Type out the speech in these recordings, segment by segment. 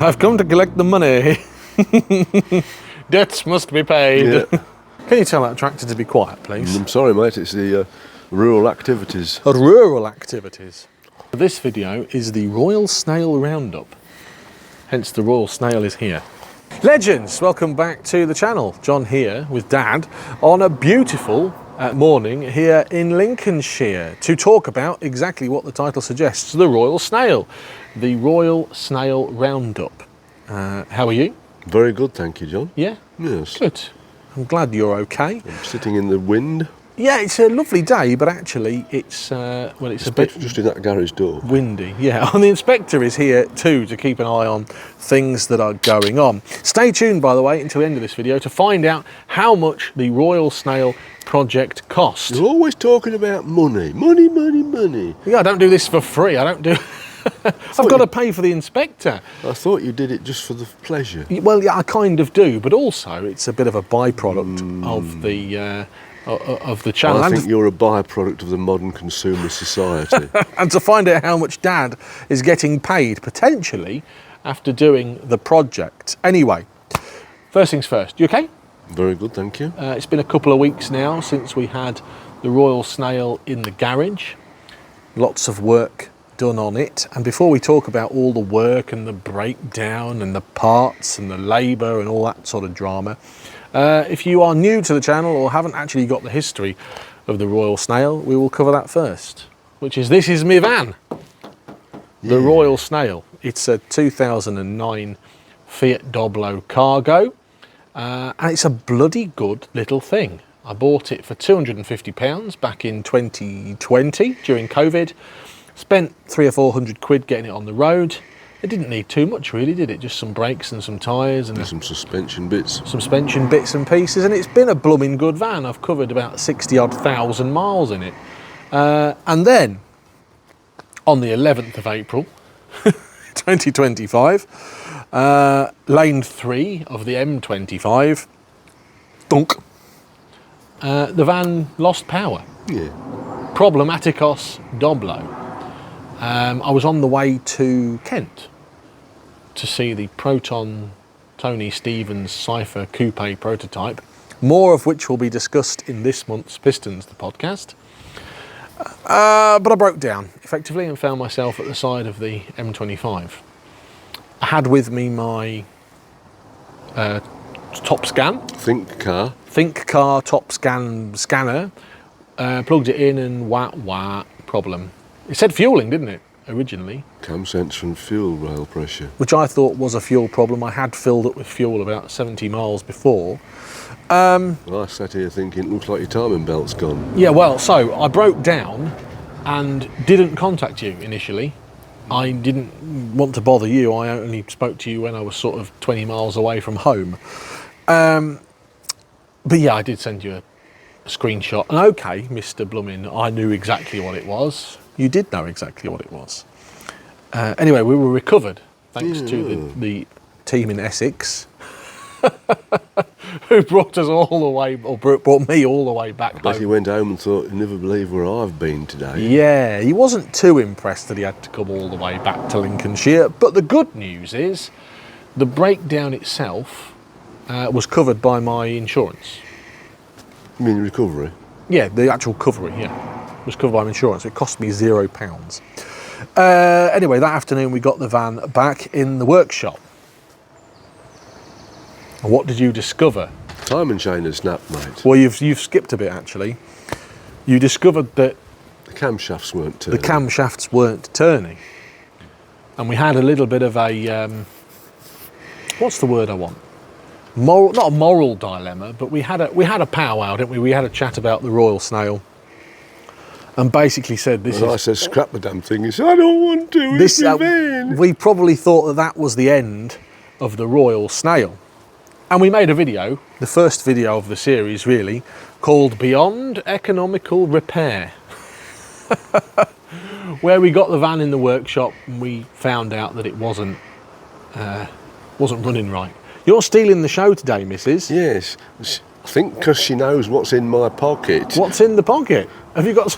I've come to collect the money. Debts must be paid. Yeah. Can you tell that tractor to be quiet, please? I'm sorry, mate, it's the rural activities. Rural activities. This video is the Royal Snail Roundup. Hence the Royal Snail is here. Legends, welcome back to the channel. John here with Dad on a beautiful morning here in Lincolnshire to talk about exactly what the title suggests, the Royal Snail. The Royal Snail Roundup. How are you? Very good, thank you, John. Yeah? Yes. Good. I'm glad you're okay. I'm sitting in the wind. Yeah, it's a lovely day, but actually it's, well, it's a bit... just in that garage door. Windy, yeah. And the inspector is here too to keep an eye on things that are going on. Stay tuned, by the way, until the end of this video to find out how much the Royal Snail project cost. You're always talking about money. Money, money, money. Yeah, I don't do this for free. I don't do... I've got to pay for the inspector. I thought you did it just for the pleasure. Well, yeah, I kind of do, but also it's a bit of a byproduct of the channel. I think you're a byproduct of the modern consumer society. And to find out how much Dad is getting paid, potentially, after doing the project. Anyway, first things first. You okay? Very good, thank you. It's been a couple of weeks now since we had the Royal Snail in the garage. Lots of work done on it, and before we talk about all the work and the breakdown and the parts and the labour and all that sort of drama, if you are new to the channel or haven't actually got the history of the Royal Snail, we will cover that first, which is this is my van, the Royal Snail. It's a 2009 Fiat Doblo cargo, and it's a bloody good little thing. I bought it for £250 back in 2020 during COVID. Spent 300 or 400 quid getting it on the road. It didn't need too much really, did it? Just some brakes and some tyres and some suspension bits. Some suspension bits and pieces, and it's been a blooming good van. I've covered about 60-odd thousand miles in it. And then, on the 11th of April, 2025, lane 3 of the M25, dunk, the van lost power. Yeah. Problematicos doblo. I was on the way to Kent to see the Proton Tony Stevens Cypher Coupe prototype, more of which will be discussed in this month's Pistons, the podcast. But I broke down, effectively, and found myself at the side of the M25. I had with me my top scan. Think car top scan scanner. Plugged it in and wah, problem. It said fueling, didn't it, originally? Cam sensor and fuel rail pressure. Which I thought was a fuel problem. I had filled up with fuel about 70 miles before. Well, I sat here thinking, it looks like your timing belt's gone. Yeah, well, so I broke down and didn't contact you initially. I didn't want to bother you. I only spoke to you when I was sort of 20 miles away from home. But yeah, I did send you a screenshot. And okay, Mr. Bloomin, I knew exactly what it was. You did know exactly what it was. Anyway, we were recovered thanks to the team in Essex who brought us all the way, or brought me all the way back home. He went home and thought, you never believe where I've been today. Yeah, he wasn't too impressed that he had to come all the way back to Lincolnshire. But the good news is the breakdown itself was covered by my insurance. You mean recovery? Yeah, the actual cover, yeah, was covered by my insurance. It cost me £0. Anyway, that afternoon we got the van back in the workshop. And what did you discover? Timing chain had snapped, mate. Well, you've skipped a bit actually. You discovered that the camshafts weren't turning. The camshafts weren't turning, and we had a little bit of a what's the word I want? Moral, not a moral dilemma, but we had a powwow, didn't we? We had a chat about the Royal Snail, and basically said this. I said, scrap the damn thing. He said, I don't want to. This we probably thought that was the end of the Royal Snail, and we made a video, the first video of the series, really, called "Beyond Economical Repair," where we got the van in the workshop and we found out that it wasn't running right. You're stealing the show today, Mrs. Yes, I think because she knows what's in my pocket. What's in the pocket? Have you got...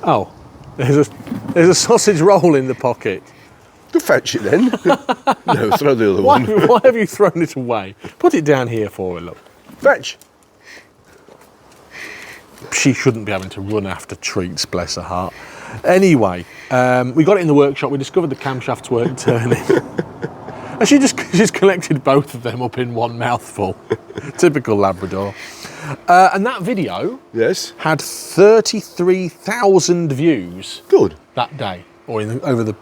Oh, there's There's a sausage roll in the pocket. To fetch it then. No, throw the other Why, one. why have you thrown it away? Put it down here for her, look. Fetch. She shouldn't be having to run after treats, bless her heart. Anyway, we got it in the workshop. We discovered the camshafts weren't turning. And she's collected both of them up in one mouthful. Typical Labrador. And that video Yes. had 33,000 views Good. that day, or over the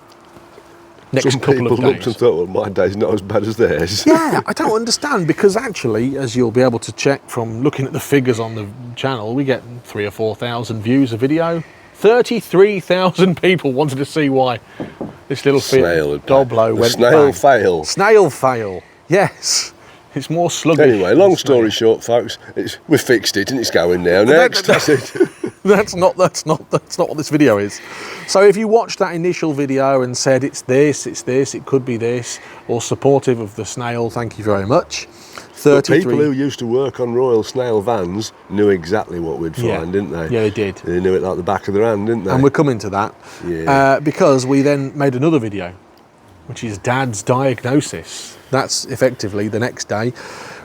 next Some couple people of looked days. and thought, well, my day's not as bad as theirs. Yeah, I don't understand, because actually, as you'll be able to check from looking at the figures on the channel, we get 3,000 or 4,000 views a video. 33,000 people wanted to see why this little Snail. doblo went Snail bang. fail. Snail fail. Yes, it's more sluggish. Anyway, long than story snail. short, folks, we fixed it and it's going now. Next, that's it. That's not what this video is. So if you watched that initial video and said it's this, it could be this, or supportive of the Snail, thank you very much. But 33. people who used to work on Royal Snail vans knew exactly what we'd find, Yeah. didn't they? Yeah, they did. They knew it like the back of their hand, didn't they? And we're coming to that. Yeah. Because we then made another video, which is Dad's diagnosis. That's effectively the next day.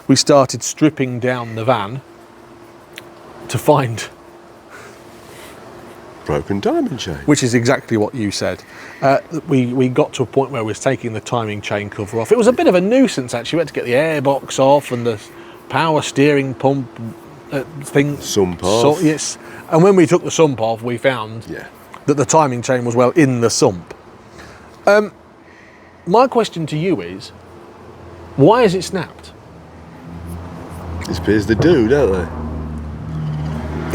We started stripping down the van to find, Broken timing chain. which is exactly what you said. We got to a point where we was taking the timing chain cover off. It was a bit of a nuisance, actually. We had to get the airbox off and the power steering pump thing. Sump off. So, yes. And when we took the sump off, we found Yeah. that the timing chain was well in the sump. My question to you is, why is it snapped? It appears they do, don't they?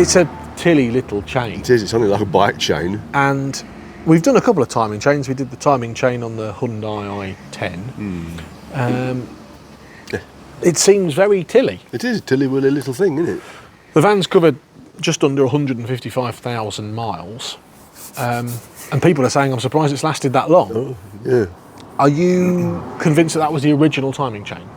It's a tilly little chain, It is, it's only like a bike chain. and we've done a couple of timing chains. We did the timing chain on the Hyundai i10. It seems very tilly. It is a tilly-willy little thing, isn't it? The van's covered just under 155,000 miles, and people are saying, I'm surprised it's lasted that long. Oh, yeah. Are you convinced that that was the original timing chain?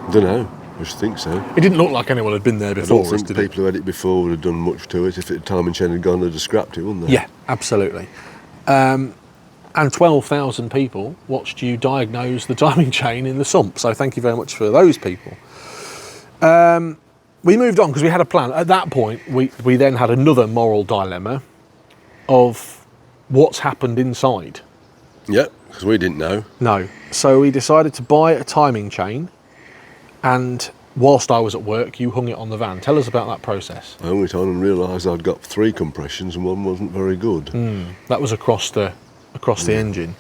I don't know. I should think so. It didn't look like anyone had been there I before don't us, think did people who had it before would have done much to it. If the timing chain had gone, they'd have scrapped it, wouldn't it? they? Yeah, absolutely. And 12,000 people watched you diagnose the timing chain in the sump, so thank you very much for those people. We moved on because we had a plan. At that point, we then had another moral dilemma of what's happened inside. Yeah, because we didn't know. No. So we decided to buy a timing chain, and whilst I was at work, you hung it on the van. Tell us about that process. I went on and realised I'd got 3 compressions and one wasn't very good. That was across the engine.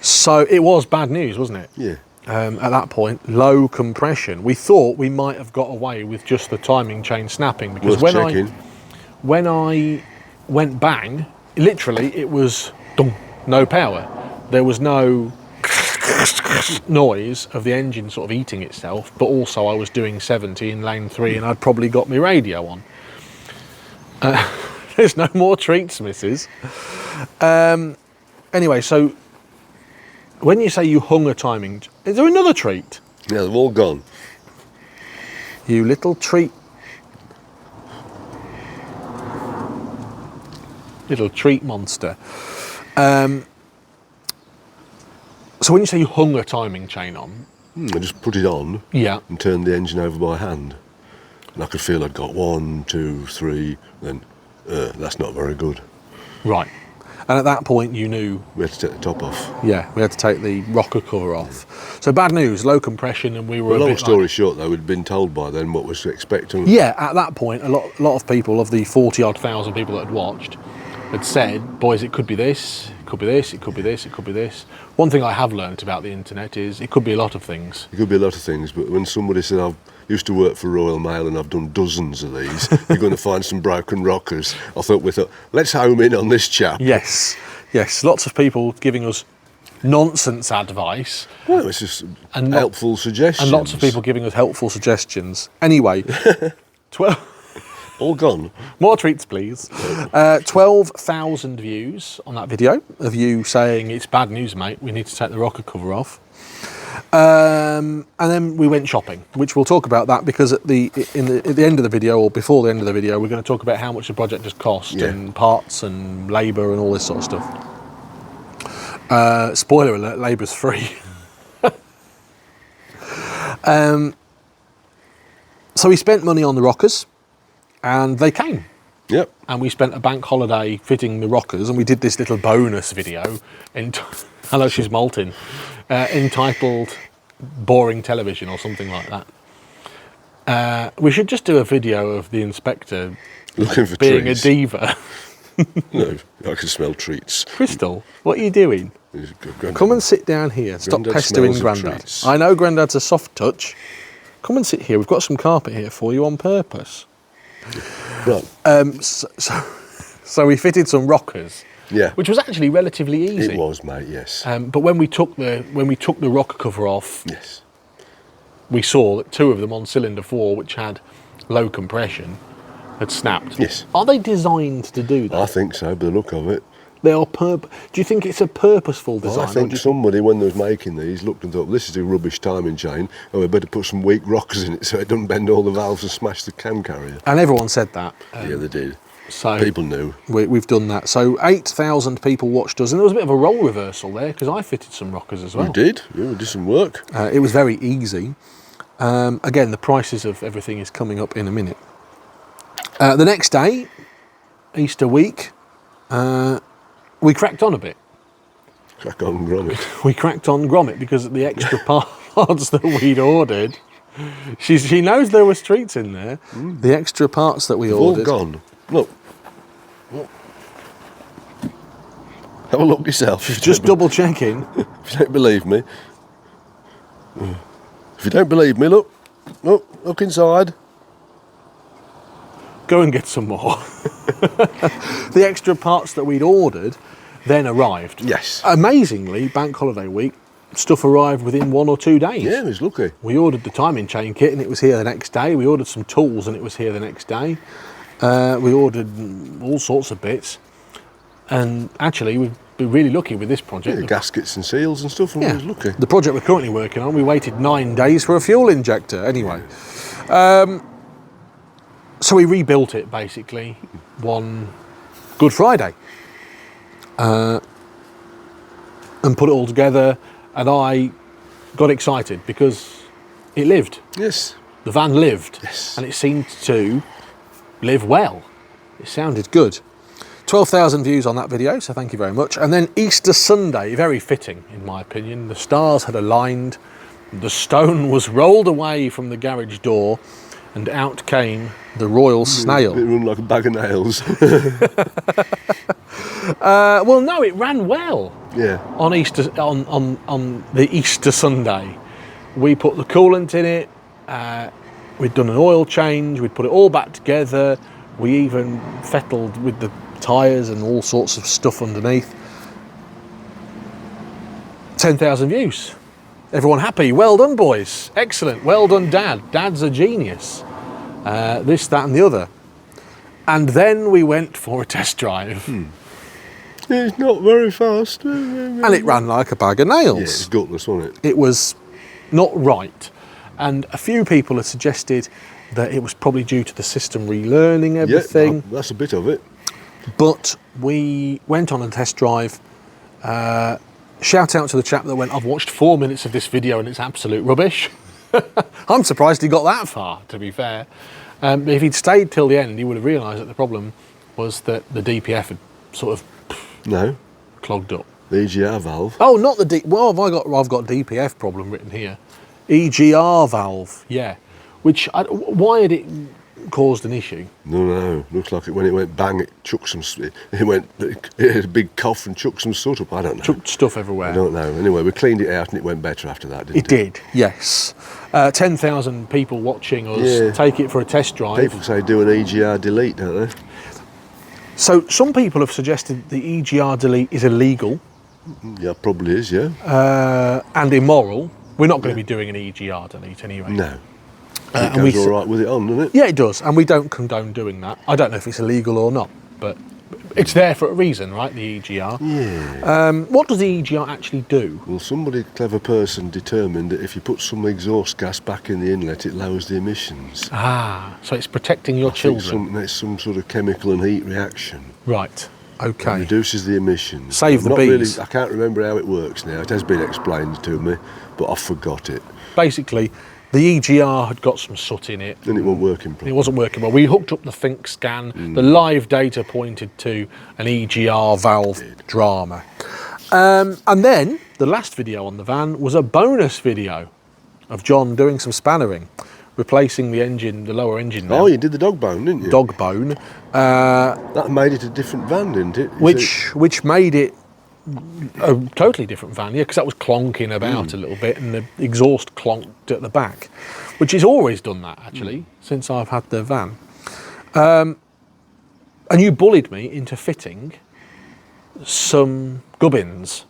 So it was bad news, wasn't it? Yeah. At that point, low compression. We thought we might have got away with just the timing chain snapping, because Worth checking. when I went bang, literally it was dong, no power. There was no noise of the engine sort of eating itself, but also I was doing 70 in lane 3 and I'd probably got my radio on. There's no more treats, missus. Anyway, so when you say you hung a timing, is there another treat? Yeah, they've all gone. You little treat. Little treat monster. So when you say you hung a timing chain on, I just put it on yeah, and turned the engine over by hand. And I could feel I'd got 1, 2, 3, then that's not very good. right. And at that point you knew, We had to take the top off. yeah, we had to take the rocker cover off. So bad news, low compression, and we were Well, a long bit story like, short, though, we'd been told by then what was to expect. yeah, at that point, a lot of people, of the 40-odd thousand people that had watched, had said, boys, it could be this, it could be this, it could be this, it could be this. One thing I have learnt about the internet is it could be a lot of things. It could be a lot of things, but when somebody said, I've used to work for Royal Mail and I've done dozens of these, you're going to find some broken rockers. I thought, let's home in on this chap. Yes, lots of people giving us nonsense advice. Well, it's just And helpful suggestions. And lots of people giving us helpful suggestions. Anyway, 12... All gone. More treats, please. 12,000 views on that video of you saying, it's bad news, mate, we need to take the rocker cover off. And then we went shopping, which we'll talk about that, because at the end of the video, or before the end of the video, we're going to talk about how much the project has cost, Yeah. and parts and labour and all this sort of stuff. Spoiler alert, labour's free. So we spent money on the rockers, and they came. Yep. And we spent a bank holiday fitting the rockers, and we did this little bonus video. Hello, she's molting. Entitled "Boring Television" or something like that. We should just do a video of the inspector Looking for being treats. a diva. No, I can smell treats. Crystal, what are you doing? Grandad. Come and sit down here. Stop Grandad pestering smells of Grandad. treats. I know Grandad's a soft touch. Come and sit here. We've got some carpet here for you on purpose. Right. So we fitted some rockers, Yeah. which was actually relatively easy. It was, mate. Yes. But when we took the rocker cover off, Yes. we saw that 2 of them on cylinder 4, which had low compression, had snapped. Yes. Are they designed to do that? I think so, by the look of it. They are. Do you think it's a purposeful design? I or think do you somebody, when they was making these, looked and thought, this is a rubbish timing chain, and we better put some weak rockers in it so it doesn't bend all the valves and smash the cam carrier. And everyone said that. Yeah, they did. So People knew. we've done that. So 8,000 people watched us, and there was a bit of a role reversal there because I fitted some rockers as well. We did. Yeah, we did some work. It was very easy. Again, the prices of everything is coming up in a minute. The next day, Easter week, we cracked on a bit. Crack on grommet. We cracked on grommet because of the extra parts that we'd ordered. She knows there were streets in there. The extra parts that we All ordered. gone. Look. Have a look yourself. Just double checking. If you don't believe me. If you don't believe me, look. Look inside. Go and get some more. The extra parts that we'd ordered then arrived. Yes. Amazingly, bank holiday week, stuff arrived within 1 or 2 days. Yeah, he was lucky. We ordered the timing chain kit and it was here the next day. We ordered some tools and it was here the next day. We ordered all sorts of bits. And actually, we've been really lucky with this project. Yeah, gaskets and seals and stuff, and we was lucky. The project we're currently working on, we waited 9 days for a fuel injector. Anyway. So we rebuilt it basically one Good Friday. And put it all together, and I got excited because it lived. Yes. The van lived. Yes. And it seemed to live well. It sounded good. 12,000 views on that video, so thank you very much. And then Easter Sunday, very fitting in my opinion. The stars had aligned, the stone was rolled away from the garage door, and out came the Royal Snail. It run like a bag of nails. Well, no, it ran well. Yeah. On Easter, on the Easter Sunday, we put the coolant in it. We'd done an oil change. We'd put it all back together. We even fettled with the tyres and all sorts of stuff underneath. 10,000 views. Everyone happy. Well done, boys. Excellent. Well done, Dad. Dad's a genius. This, that, and the other. And then we went for a test drive. It's not very fast. And it ran like a bag of Yeah, nails. it's gutless, wasn't it? It was not right. And a few people have suggested that it was probably due to the system relearning everything. Yeah, that's a bit of it. But we went on a test drive. Shout out to the chap that went, I've watched 4 minutes of this video and it's absolute rubbish. I'm surprised he got that far, to be fair. But if he'd stayed till the end, he would have realised that the problem was that the DPF had sort of No, clogged up. the EGR valve. Oh, not the well, I've got DPF problem written here. EGR valve, yeah. Which why had it caused an issue? No. Looks like when it went bang, it chucked some. It had a big cough and chucked some soot up. I don't know. Chucked stuff everywhere. I don't know. Anyway, we cleaned it out and it went better after that, didn't it? It did, yes. 10,000 people watching us take it for a test drive. People say do an EGR delete, don't they? So some people have suggested the EGR delete is illegal Yeah, probably is, yeah. and immoral. We're not going to be doing an EGR delete anyway. No. And It goes all right with it on, doesn't it? Yeah, it does, and we don't condone doing that. I don't know if it's illegal or not, but it's there for a reason, right, the EGR? Yeah. What does the EGR actually do? Well, somebody, clever person, determined that if you put some exhaust gas back in the inlet, it lowers the emissions. Ah, so it's protecting your children. There's some sort of chemical and heat reaction. Right. Okay. It reduces the emissions. Save the Not bees. Really, I can't remember how it works now. It has been explained to me, but I forgot it. Basically, the EGR had got some soot in it. And it wasn't working It properly. wasn't working well. We hooked up the Think scan. The live data pointed to an EGR valve drama. And then the last video on the van was a bonus video of John doing some spannering, replacing the engine, the lower engine now. Oh, you did the dog bone, didn't you? Dog bone, That made it a different van, didn't it? which made it a totally different van, yeah, because that was clonking about a little bit, and the exhaust clonked at the back, which has always done that actually since I've had the van. And you bullied me into fitting some gubbins,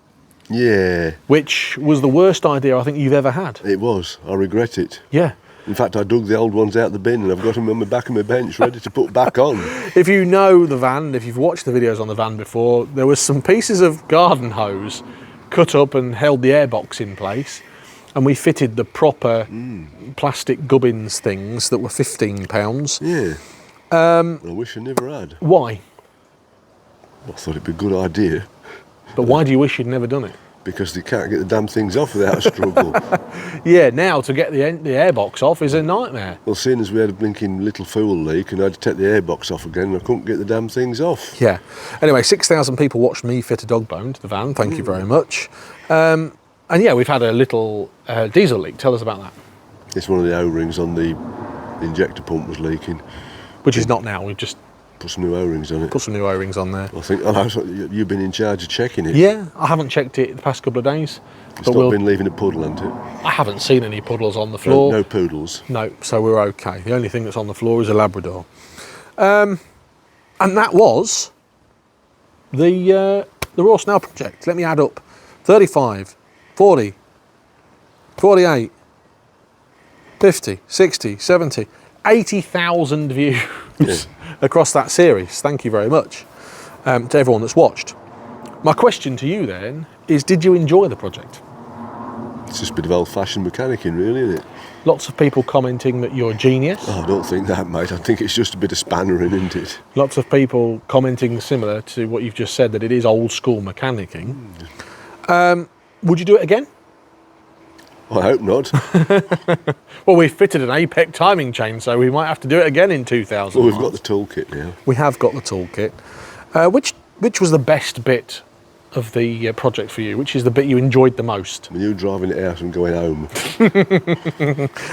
Yeah, which was the worst idea I think you've ever had. it was. I regret it. Yeah. In fact, I dug the old ones out the bin and I've got them on the back of my bench ready to put back on. If you know the van, if you've watched the videos on the van before, there was some pieces of garden hose cut up and held the airbox in place, and we fitted the proper plastic gubbins things that were £15. Yeah. I wish I never had. Why? I thought it'd be a good idea But why do you wish you'd never done it? because they can't get the damn things off without a struggle. Yeah, now to get the airbox off is a nightmare. Well, seeing as we had a blinking little fuel leak and I had to take the airbox off again and I couldn't get the damn things off. Yeah. Anyway, 6,000 people watched me fit a dog bone to the van. Thank you very much. And yeah, we've had a little diesel leak. Tell us about that. It's one of the O-rings on the injector pump was leaking. Which is not now. We've just Put some new O-rings on it. put some new O-rings on there. I think you've been in charge of checking it. Yeah, I haven't checked it the past couple of days. It's not been leaving a puddle, hasn't it? I haven't seen any puddles on the floor. No poodles. No, so we're okay. The only thing that's on the floor is a Labrador. And that was the Raw Snail project. Let me add up. 35, 40, 48, 50, 60, 70, 80,000 views across that series. Thank you very much to everyone that's watched. My question to you then is, did you enjoy the project? It's just a bit of old-fashioned mechanicking, really, isn't it? Lots of people commenting that you're a genius. Oh, I don't think that, mate. I think it's just a bit of spannering, isn't it? Lots of people commenting similar to what you've just said, that it is old school mechanicking. Would you do it again? I hope not. Well, we fitted an APEC timing chain, so we might have to do it again in 2000. Well, we've got the toolkit now. We have got the toolkit. Which was the best bit of the project for you? Which is the bit you enjoyed the most? When you're driving it out and going home,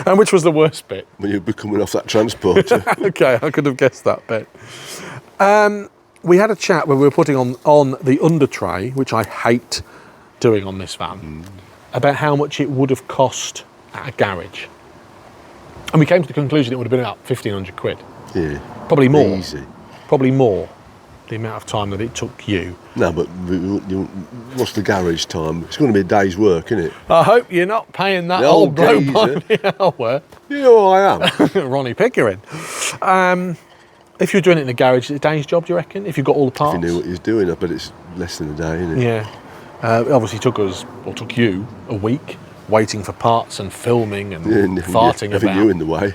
And which was the worst bit? when you'll be coming off that transporter. Okay, I could have guessed that bit. We had a chat where we were putting on the under tray, which I hate doing on this van, about how much it would have cost at a garage. And we came to the conclusion it would have been about 1,500 quid. Yeah. Probably more. Easy. Probably more. The amount of time that it took you. No, but what's the garage time? It's going to be a day's work, isn't it? I hope you're not paying that The old old bloke geezer. by the hour. You know who I am. Ronnie Pickering. If you're doing it in a garage, is it a day's job, do you reckon? If you've got all the If parts? you knew what he was doing, I bet it's less than a day, isn't it? Yeah. It obviously took you a week waiting for parts and filming and farting having about. you in the way.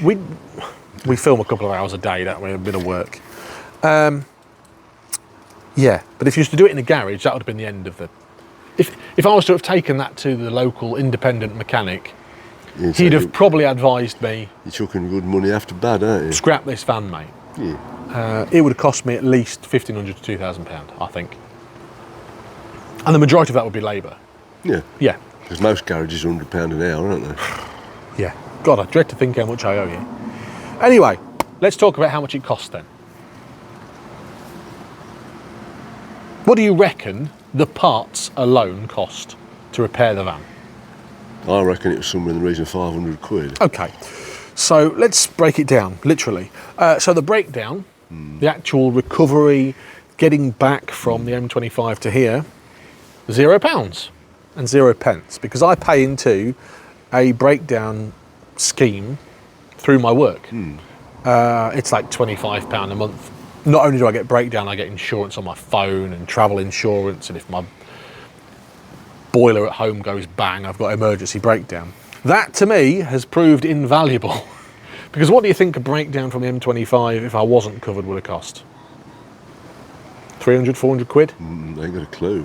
We film a couple of hours a day, don't we? A bit of work. Yeah, but if you used to do it in a garage, that would have been the end of the... If I was to have taken that to the local independent mechanic, he'd have probably advised me, You're chucking good money after bad, aren't you? scrap this van, mate. Yeah. It would have cost me at least £1,500 to £2,000, I think. And the majority of that would be labour. Yeah. Yeah. Because most garages are £100 an hour, aren't they? Yeah. God, I dread to think how much I owe you. Anyway, let's talk about how much it cost then. What do you reckon the parts alone cost to repair the van? I reckon it was somewhere in the region of 500 quid. Okay, so let's break it down, literally. So the breakdown, the actual recovery, getting back from the M25 to here, £0 and 0 pence, because I pay into a breakdown scheme through my work. It's like £25 a month. Not only do I get breakdown, I get insurance on my phone and travel insurance, and if my boiler at home goes bang, I've got emergency breakdown. That to me has proved invaluable, because what do you think a breakdown from the M25, if I wasn't covered, would have cost? 300, 400 quid? I ain't got a clue.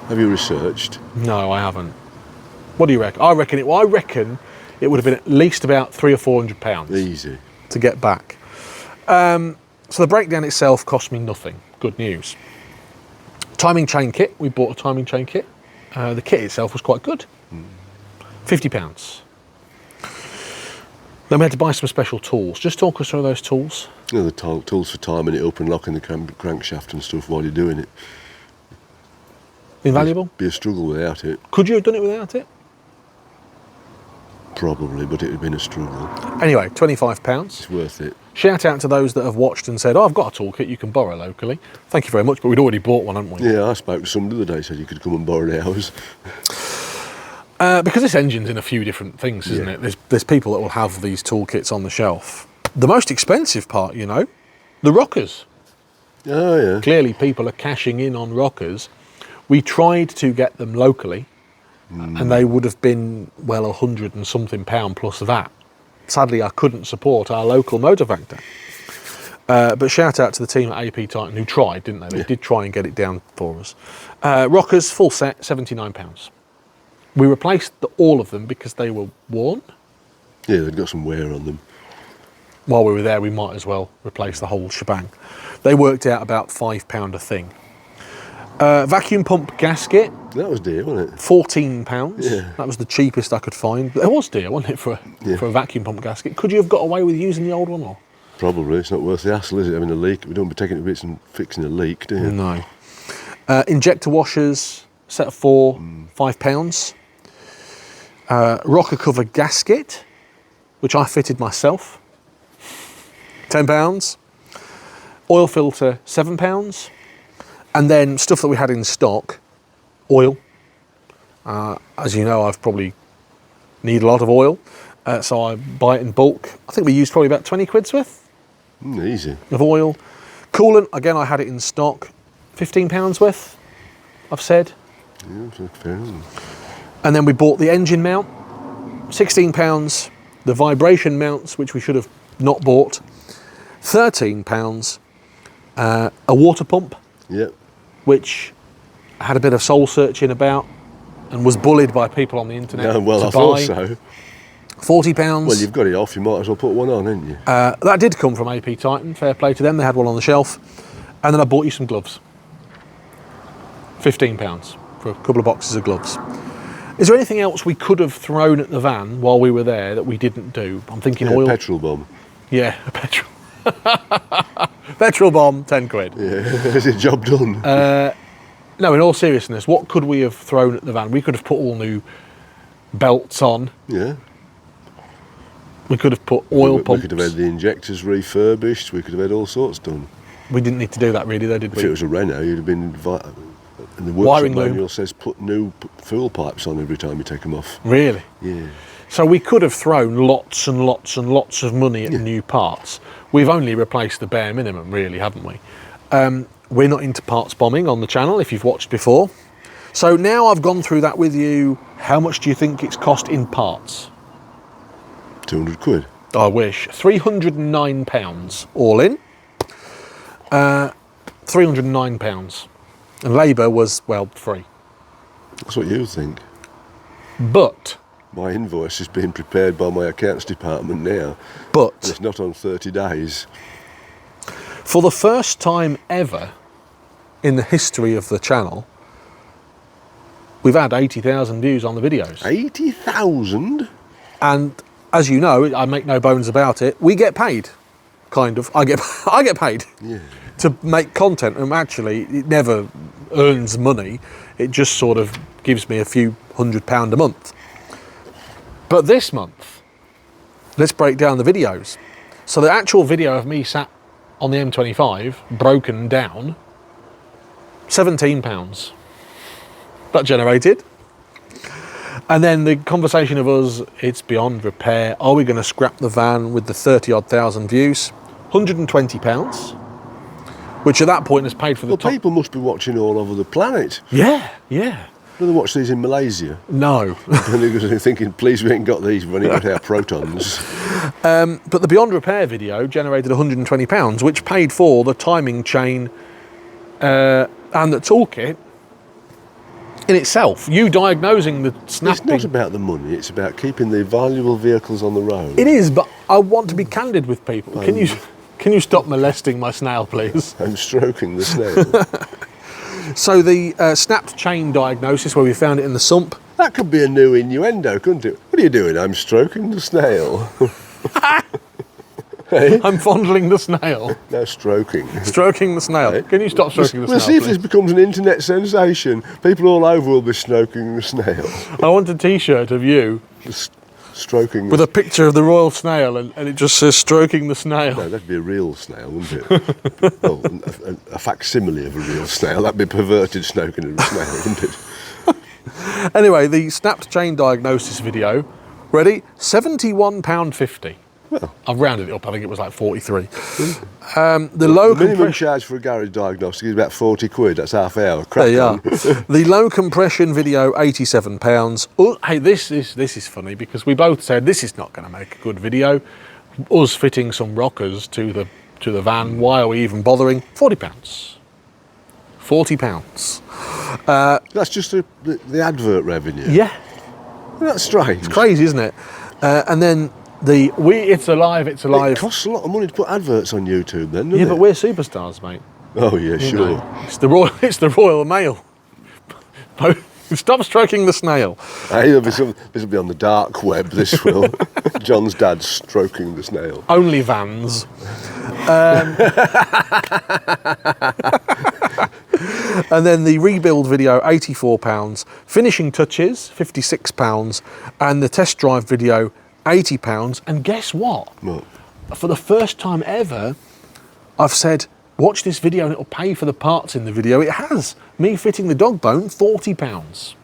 Have you researched? No, I haven't. What do you reckon? I reckon it would have been at least about £300 or £400 Easy. to get back. So the breakdown itself cost me nothing. Good news. Timing chain kit. We bought a timing chain kit. The kit itself was quite good. £50. Then we had to buy some special tools. Just talk us through those tools. You know, the tools for timing it up and locking the crankshaft and stuff while you're doing it. Invaluable? Be a struggle without it. Could you have done it without it? Probably, but it would have been a struggle. Anyway, £25. It's worth it. Shout out to those that have watched and said, oh, I've got a toolkit you can borrow locally. Thank you very much, but we'd already bought one, hadn't we? Yeah, I spoke to somebody the other day, said you could come and borrow ours. Because this engine's in a few different things, isn't it? There's people that will have these toolkits on the shelf. The most expensive part, you know, the rockers. Oh, yeah. Clearly people are cashing in on rockers. We tried to get them locally, and they would have been, well, £100 and something plus that. Sadly, I couldn't support our local motor factor. But shout out to the team at AP Titan who tried, didn't they? They did try and get it down for us. Rockers, full set, £79. We replaced all of them because they were worn. Yeah, they'd got some wear on them. While we were there, we might as well replace the whole shebang. They worked out about £5 a thing. Vacuum pump gasket. That was dear, wasn't it? £14. Yeah. That was the cheapest I could find. It was dear, wasn't it, for a vacuum pump gasket? Could you have got away with using the old one? Or? Probably. It's not worth the hassle, is it, having a leak? We don't be taking it to bits and fixing a leak, do you? No. Injector washers, set of 4, £5. Rocker cover gasket, which I fitted myself, £10. Oil filter, £7. And then stuff that we had in stock, oil. As you know, I've probably need a lot of oil, so I buy it in bulk. I think we used probably about 20 quid's worth Easy. of oil. Coolant, again, I had it in stock, £15 worth, I've said. Yeah, so fair enough. And then we bought the engine mount, £16. The vibration mounts, which we should have not bought, £13. A water pump, Yep. which I had a bit of soul searching about and was bullied by people on the internet No, well, to I thought buy. so. £40. Well, you've got it off, you might as well put one on, haven't you? That did come from AP Titan, fair play to them, they had one on the shelf. And then I bought you some gloves. £15 for a couple of boxes of gloves. Is there anything else we could have thrown at the van while we were there that we didn't do? I'm thinking oil. Petrol bomb. Yeah, a petrol. Petrol bomb, 10 quid. Yeah, is it job done? No, in all seriousness, what could we have thrown at the van? We could have put all new belts on. Yeah. We could have put oil pumps. We could have had the injectors refurbished. We could have had all sorts done. We didn't need to do that really, though, did If we? it was a Renault, you'd have been... And the Wiring workshop loom. manual says put new fuel pipes on every time you take them off. Really? Yeah. So we could have thrown lots and lots and lots of money at new parts. We've only replaced the bare minimum, really, haven't we? We're not into parts bombing on the channel, if you've watched before. So now I've gone through that with you, how much do you think it's cost in parts? 200 quid. I wish. £309 all in. £309. And labour was, well, free. That's what you think. But, My invoice is being prepared by my accounts department now. And but, it's not on 30 days. for the first time ever in the history of the channel, we've had 80,000 views on the videos. 80,000? And as you know, I make no bones about it, we get paid, kind of. I get paid Yeah. to make content, and actually it never earns money. It just sort of gives me a few £100 a month. But this month, let's break down the videos. So the actual video of me sat on the M25, broken down, £17 that generated. And then the conversation of us, it's beyond repair. Are we going to scrap the van with the 30-odd thousand views? £120, which at that point has paid for the Well, top. people must be watching all over the planet. Yeah, yeah. Do they watch these in Malaysia? No. And they're thinking, please, we ain't got these, we've only got our protons. But the Beyond Repair video generated £120, which paid for the timing chain And the toolkit in itself, you diagnosing the snapping. It's not about the money, it's about keeping the valuable vehicles on the road. It is, but I want to be candid with people. Can you stop molesting my snail, please? I'm stroking the snail. So the snapped chain diagnosis, where we found it in the sump. That could be a new innuendo, couldn't it? What are you doing? I'm stroking the snail. Hey? I'm fondling the snail. No, stroking. Stroking the snail. Hey? Can you stop stroking the snail, We'll see if please? this becomes an internet sensation. People all over will be stroking the snail. I want a T-shirt of you Stroking with a picture of the royal snail, and it just says stroking the snail. No, that'd be a real snail, wouldn't it? Well, a facsimile of a real snail. That'd be perverted stroking of a snail, wouldn't it? Anyway, the snapped chain diagnosis video, ready? £71.50. Well, I've rounded it up, I think it was like 43. The low minimum compression. charge for a garage diagnostic is about 40 quid. That's half hour. There Crack you on. are. The low compression video, £87. Oh, hey, this is funny because we both said this is not going to make a good video. Us fitting some rockers to the van. Why are we even bothering? £40. £40. That's just the advert revenue. Yeah, That's strange. it's crazy, isn't it? And then it's alive. It costs a lot of money to put adverts on YouTube then, doesn't Yeah, it? but we're superstars, mate. Oh, yeah, You sure. know, it's the Royal Mail. Stop stroking the snail. Hey, this will be on the dark web, this will. John's dad stroking the snail. Only vans. And then the rebuild video, £84. Finishing touches, £56. And the test drive video, £80. And guess what? What? For the first time ever, I've said, watch this video and it'll pay for the parts in the video. It has. Me fitting the dog bone, £40.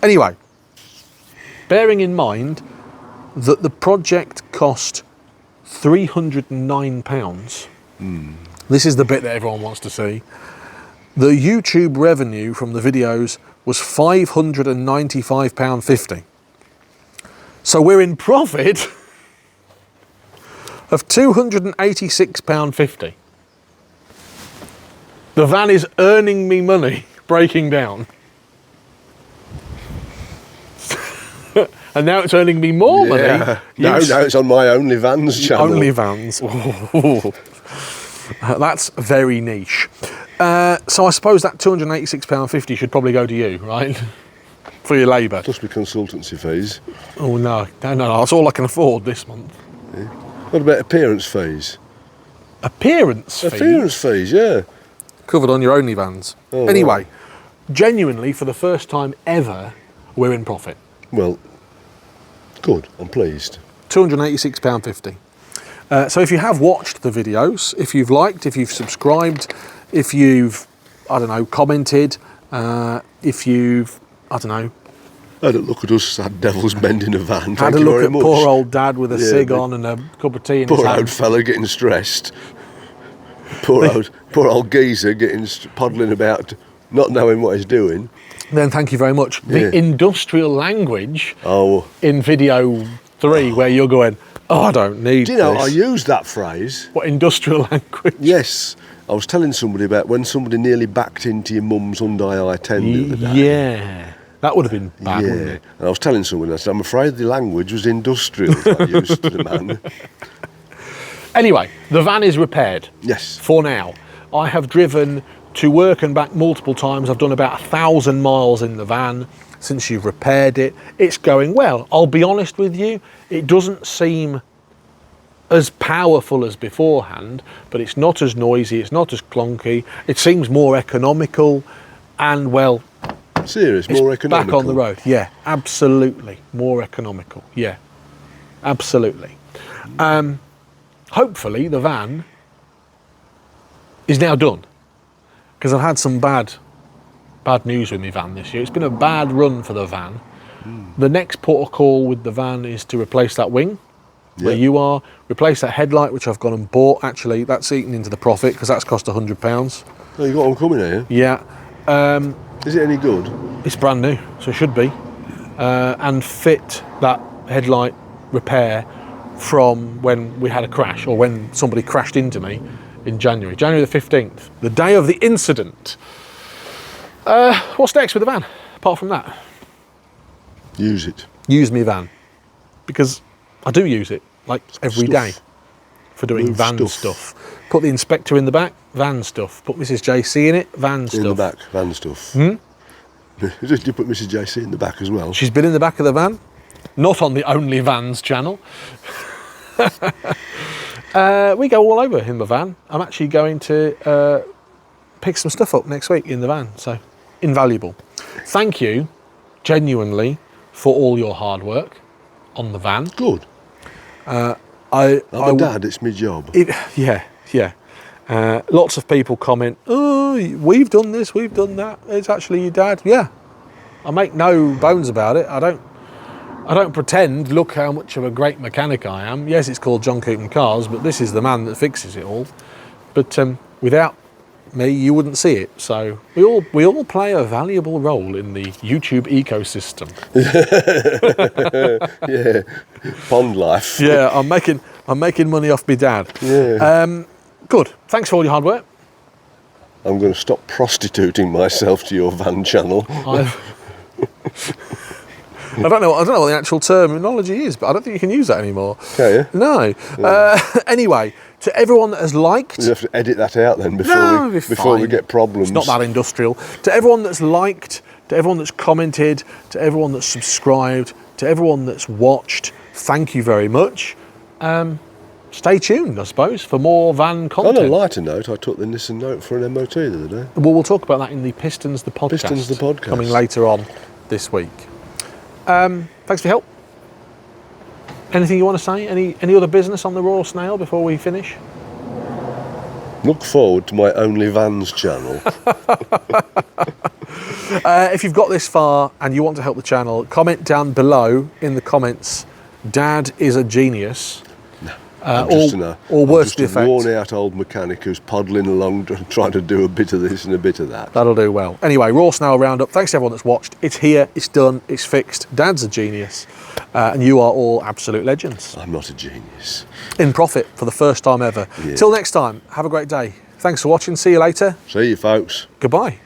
Anyway, bearing in mind that the project cost £309. This is the bit that everyone wants to see. The YouTube revenue from the videos was £595.50. So we're in profit of £286.50. The van is earning me money, breaking down. And now it's earning me more money. No, it's on my OnlyVans channel. OnlyVans. That's very niche. So I suppose that £286.50 should probably go to you, right? For your labour. Plus my consultancy fees. Oh no, that's all I can afford this month. What about appearance fees? Appearance fees? Appearance fees, yeah. Covered on your OnlyVans. Oh, Anyway, right. genuinely, for the first time ever, we're in profit. Well, good, I'm pleased. £286.50. So if you have watched the videos, if you've liked, if you've subscribed, if you've, commented, if you've, Had a look at us sad devils mending a van. had a look at poor old dad with a cig on and a cup of tea in his Poor hand. old fella getting stressed. Poor old geezer getting poddling about, not knowing what he's doing. Then thank you very much. Yeah. The industrial language Oh, in video 3 where you're going, oh, I don't need do you know, this. I used that phrase. What industrial language? Yes, I was telling somebody about when somebody nearly backed into your mum's Hyundai i10 the other day. Yeah. That would have been bad, wouldn't it? And I was telling someone, I said, I'm afraid the language was industrial that I used to the man. Anyway, the van is repaired. Yes. For now. I have driven to work and back multiple times. I've done about 1,000 miles in the van since you've repaired it. It's going well. I'll be honest with you, it doesn't seem as powerful as beforehand, but it's not as noisy, it's not as clunky. It seems more economical and, well, Serious, it's more economical. back on the road. Yeah, absolutely. More economical. Yeah, absolutely. Hopefully the van is now done, because I've had some bad news with my van this year. It's been a bad run for the van. The next port of call with the van is to replace that wing where you are, replace that headlight, which I've gone and bought. Actually, that's eaten into the profit because that's cost £100. Oh, you got one coming here? Yeah. Is it any good? It's brand new, so it should be. And fit that headlight repair from when we had a crash, or when somebody crashed into me in January. January the 15th, the day of the incident. What's next with the van, apart from that? Use it. Use me van. Because I do use it, like every day, for doing Move van stuff. Put the inspector in the back, van stuff. Put Mrs. JC in it, van stuff. In the back, van stuff. Hmm? Did you put Mrs. JC in the back as well? She's been in the back of the van, not on the Only Vans channel. We go all over in the van. I'm actually going to pick some stuff up next week in the van, so invaluable. Thank you, genuinely, for all your hard work on the van. Good. I'm a dad, it's my job. Yeah. Lots of people comment, oh, we've done this, we've done that. It's actually your dad. Yeah, I make no bones about it. I don't pretend, look how much of a great mechanic I am. Yes, it's called John Coupland Cars, but this is the man that fixes it all. But without me, you wouldn't see it. So we all play a valuable role in the YouTube ecosystem. Yeah, pond life. Yeah, I'm making money off my dad. Yeah. Good. Thanks for all your hard work. I'm going to stop prostituting myself to your van channel. I don't know what the actual terminology is, but I don't think you can use that anymore. Can you? No. Yeah. Anyway, to everyone that has liked... You have to edit that out then before we get problems. It's not that industrial. To everyone that's liked, to everyone that's commented, to everyone that's subscribed, to everyone that's watched, thank you very much. Stay tuned, I suppose, for more van content. On a lighter note, I took the Nissan Note for an MOT the other day. Well, we'll talk about that in the Pistons the podcast. Pistons the podcast. Coming later on this week. Thanks for your help. Anything you want to say? Any other business on the Royal Snail before we finish? Look forward to my Only Vans channel. If you've got this far and you want to help the channel, comment down below in the comments, Dad is a genius. I'm just a effect. worn-out old mechanic who's poddling along trying to do a bit of this and a bit of that. That'll do well. Anyway, Raw Snail Roundup. Thanks to everyone that's watched. It's here, it's done, it's fixed. Dad's a genius. And you are all absolute legends. I'm not a genius. In profit for the first time ever. Yeah. Till next time, have a great day. Thanks for watching. See you later. See you, folks. Goodbye.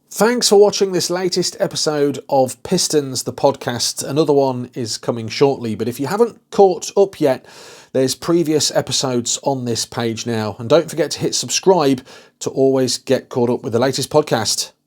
Thanks for watching this latest episode of Pistons, the podcast. Another one is coming shortly, but if you haven't caught up yet, there's previous episodes on this page now. And don't forget to hit subscribe to always get caught up with the latest podcast.